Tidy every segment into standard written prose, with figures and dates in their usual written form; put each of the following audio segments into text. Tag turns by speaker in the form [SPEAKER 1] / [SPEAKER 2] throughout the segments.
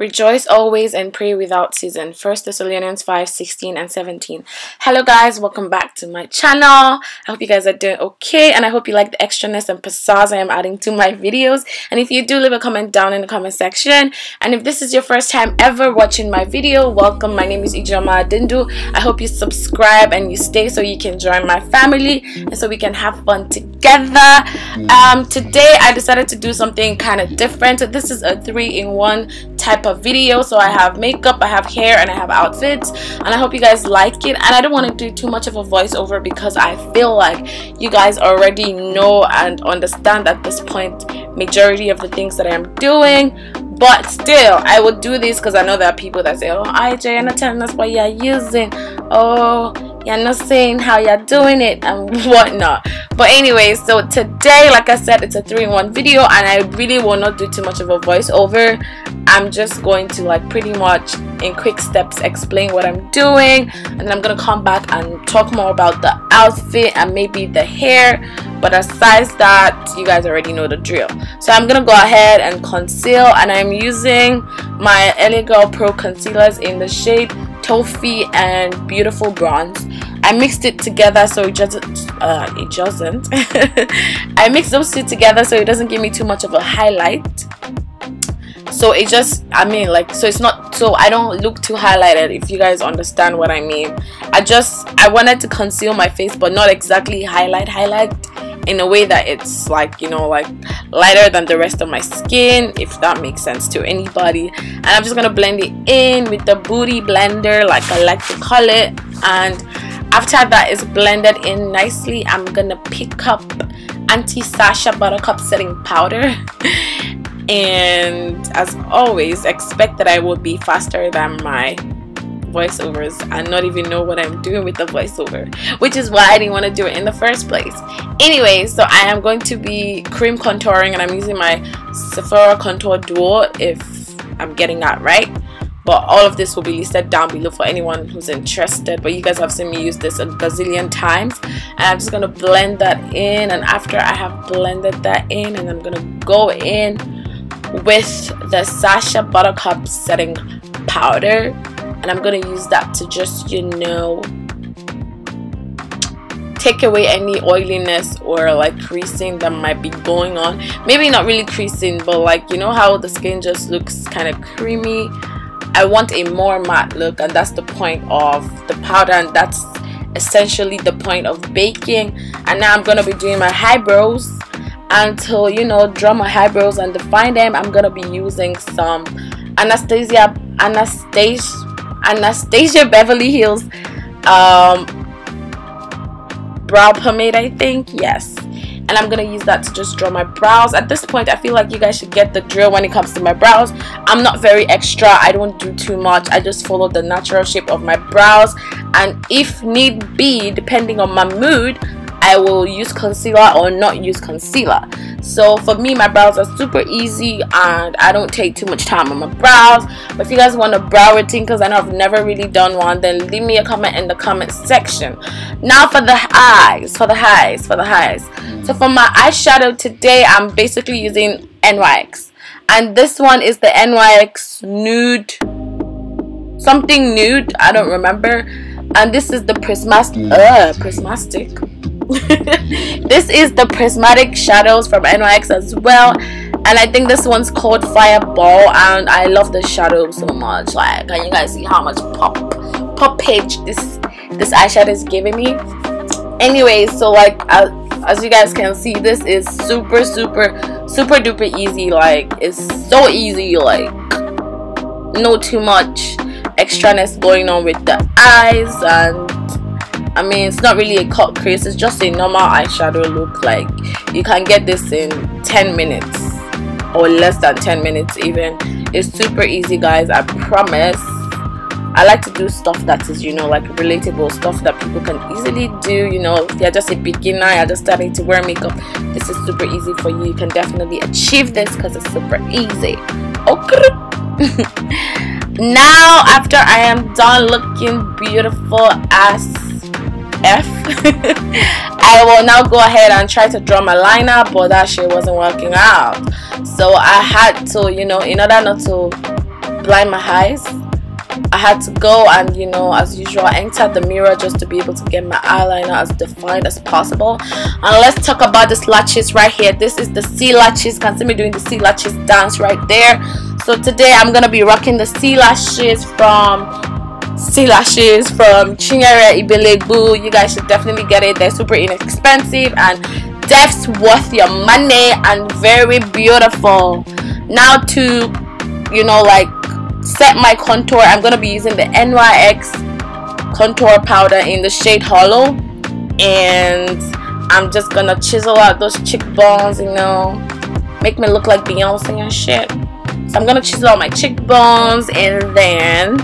[SPEAKER 1] Rejoice always and pray without ceasing. 1 Thessalonians 5:16 and 17. Hello guys, welcome back to my channel. I hope you guys are doing okay, and I hope you like the extraness and pizzazz I am adding to my videos. And if you do, leave a comment down in the comment section. And if this is your first time ever watching my video, welcome. My name is Ijeoma Adindu. I hope you subscribe and you stay so you can join my family and so we can have fun together. Today I decided to do something kind of different. This is a 3-in-1 type of video. So I have makeup, I have hair, and I have outfits, and I hope you guys like it. And I don't want to do too much of a voiceover because I feel like you guys already know and understand at this point majority of the things that I am doing. But still, I will do this because I know there are people that say, oh, IJ, you're not telling us what you're using, oh, you're not saying how you're doing it and whatnot. But anyway, so today, like I said, it's a 3-in-1 video, and I really will not do too much of a voiceover. I'm just going to like pretty much in quick steps explain what I'm doing, and then I'm gonna come back and talk more about the outfit and maybe the hair. But aside that, you guys already know the drill. So I'm gonna go ahead and conceal, and I'm using my LA Girl Pro concealers in the shade Toffee and Beautiful Bronze. I mixed it together so it doesn't I mixed those two together so it doesn't give me too much of a highlight. So it just, so it's not, so I don't look too highlighted, if you guys understand what I mean. I wanted to conceal my face, but not exactly highlight in a way that it's like, you know, like lighter than the rest of my skin, if that makes sense to anybody. And I'm just gonna blend it in with the Booty Blender, like I like to call it. And after that is blended in nicely, I'm gonna pick up Anti-Sacha Buttercup Setting Powder. And as always, expect that I will be faster than my voiceovers and not even know what I'm doing with the voiceover, which is why I didn't want to do it in the first place. Anyway, so I am going to be cream contouring, and I'm using my Sephora Contour Duo, if I'm getting that right. But all of this will be listed down below for anyone who's interested. But you guys have seen me use this a gazillion times. And I'm just going to blend that in. And after I have blended that in, and I'm going to go in with the Sacha Buttercup Setting Powder. And I'm going to use that to just, you know, take away any oiliness or like creasing that might be going on. Maybe not really creasing, but like, you know how the skin just looks kind of creamy. I want a more matte look, and that's the point of the powder, and that's essentially the point of baking. And now I'm gonna be doing my eyebrows. Until, you know, draw my eyebrows and define them, I'm gonna be using some Anastasia Beverly Hills brow pomade, I think, yes. And I'm gonna use that to just draw my brows. At this point, I feel like you guys should get the drill when it comes to my brows. I'm not very extra, I don't do too much, I just follow the natural shape of my brows. And if need be, depending on my mood, I will use concealer or not use concealer. So for me, my brows are super easy and I don't take too much time on my brows. But if you guys want a brow routine, because I know I've never really done one, then leave me a comment in the comment section. Now for the eyes, for the highs. So for my eyeshadow today, I'm basically using NYX. And this one is the NYX Nude, something nude, I don't remember. And this is the Prismatic. This is the Prismatic shadows from NYX as well, and I think this one's called Fireball, and I love the shadow so much. Like, can you guys see how much poppage this eyeshadow is giving me? Anyway, so like as you guys can see, this is super duper easy. Like, it's so easy, like no too much extraness going on with the eyes. And I mean, it's not really a cut crease, it's just a normal eyeshadow look. Like, you can get this in 10 minutes or less than 10 minutes even. It's super easy, guys, I promise. I like to do stuff that is, you know, like relatable stuff that people can easily do. You know, if you're just a beginner, you're just starting to wear makeup, this is super easy for you. You can definitely achieve this because it's super easy. Okay. Now, after I am done looking beautiful as F, I will now go ahead and try to draw my liner, but that shit wasn't working out. So I had to, you know, in order not to blind my eyes. I had to go and, you know, as usual, enter the mirror just to be able to get my eyeliner as defined as possible. And let's talk about the lashes right here. This is the C lashes. You can see me doing the C lashes dance right there. So today I'm gonna be rocking the C lashes from Chinyere Ibelegbu. You guys should definitely get it. They're super inexpensive and that's worth your money and very beautiful. Now to, you know, like, set my contour, I'm gonna be using the NYX contour powder in the shade Hollow, and I'm just gonna chisel out those cheekbones, you know, make me look like Beyonce and shit. So I'm gonna chisel out my cheekbones, and then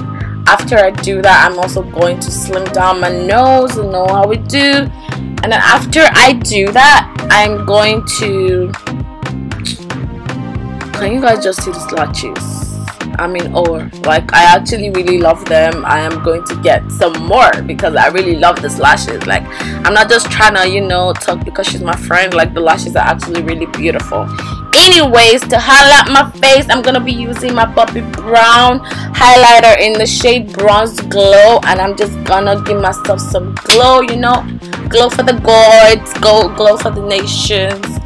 [SPEAKER 1] after I do that, I'm also going to slim down my nose, you know how we do. And then after I do that, I'm going to, can you guys just see these lashes? I mean, like, I actually really love them. I am going to get some more because I really love these lashes. Like, I'm not just trying to, you know, talk because she's my friend. Like, the lashes are actually really beautiful. Anyways, to highlight my face, I'm gonna be using my Bobbi Brown highlighter in the shade Bronze Glow, and I'm just gonna give myself some glow, you know, glow for the gods, glow for the nations.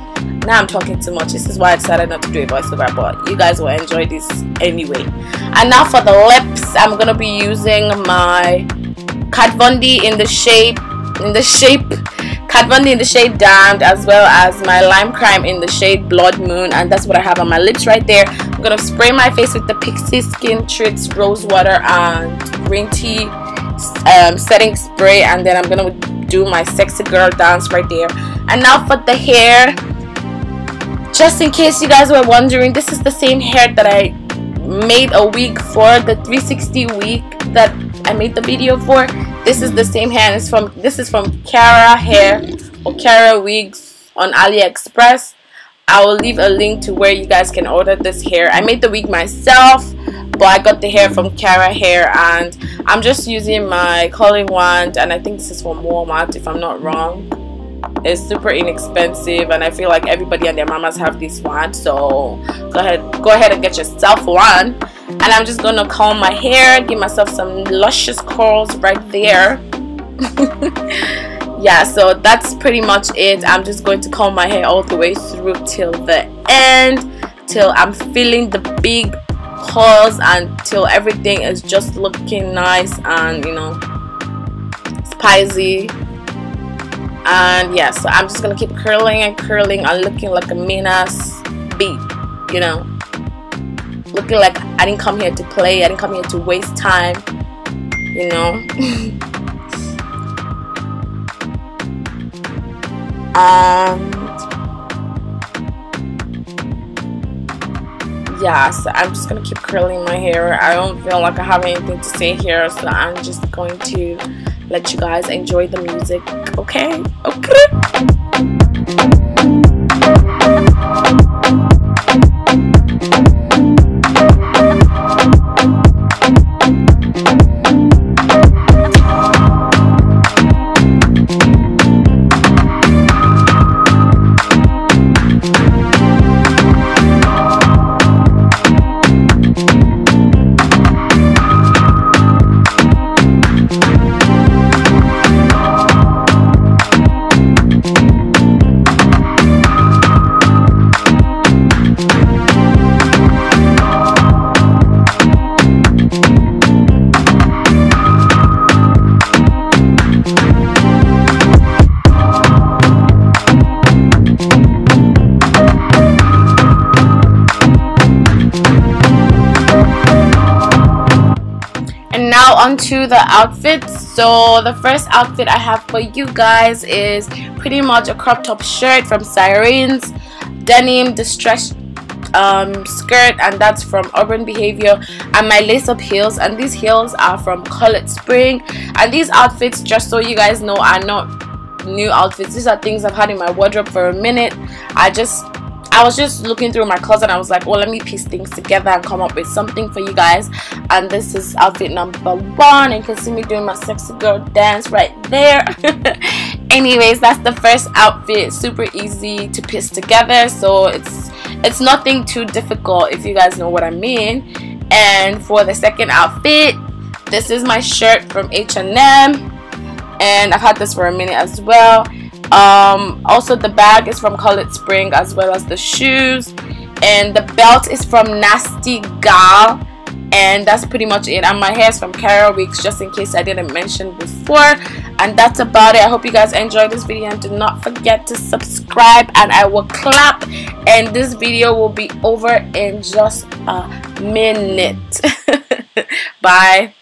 [SPEAKER 1] Now I'm talking too much. This is why I decided not to do a voiceover, but you guys will enjoy this anyway. And now for the lips, I'm gonna be using my Kat Von D in the shape Kat Von D in the shade Damned, as well as my Lime Crime in the shade Blood Moon, and that's what I have on my lips right there. I'm gonna spray my face with the Pixi Skin Treats Rose Water and Green Tea setting spray, and then I'm gonna do my sexy girl dance right there. And now for the hair, just in case you guys were wondering, this is the same hair that I made a wig for, the 360 wig that I made the video for. This is the same hair, and this is from Cara Hair or Cara Wigs on AliExpress. I will leave a link to where you guys can order this hair. I made the wig myself, but I got the hair from Cara Hair, and I'm just using my curling wand, and I think this is from Walmart if I'm not wrong. It's super inexpensive, and I feel like everybody and their mamas have this wand, so go ahead and get yourself one. And I'm just gonna comb my hair, give myself some luscious curls right there. Yeah, so that's pretty much it. I'm just going to comb my hair all the way through till the end, till I'm feeling the big curls, until everything is just looking nice and, you know, spicy. And yeah, so I'm just gonna keep curling and curling and looking like a mean ass beat, you know, looking like I didn't come here to play, I didn't come here to waste time, you know. And yeah, so I'm just gonna keep curling my hair. I don't feel like I have anything to say here, so I'm just going to let you guys enjoy the music. Okay. Now onto the outfits. So the first outfit I have for you guys is pretty much a crop top shirt from Sirens, denim distressed skirt, and that's from Urban Behavior, and my lace-up heels, and these heels are from Colored Spring. And these outfits, just so you guys know, are not new outfits. These are things I've had in my wardrobe for a minute. I was just looking through my closet and I was like, oh, let me piece things together and come up with something for you guys. And this is outfit number 1, and you can see me doing my sexy girl dance right there. Anyways, that's the first outfit. Super easy to piece together, so it's nothing too difficult, if you guys know what I mean. And for the second outfit, this is my shirt from H&M, and I've had this for a minute as well. Also the bag is from Call It Spring, as well as the shoes, and the belt is from Nasty Gal, and that's pretty much it. And my hair is from Cara Weeks, just in case I didn't mention before. And that's about it. I hope you guys enjoyed this video, and do not forget to subscribe, and I will clap, and this video will be over in just a minute. Bye.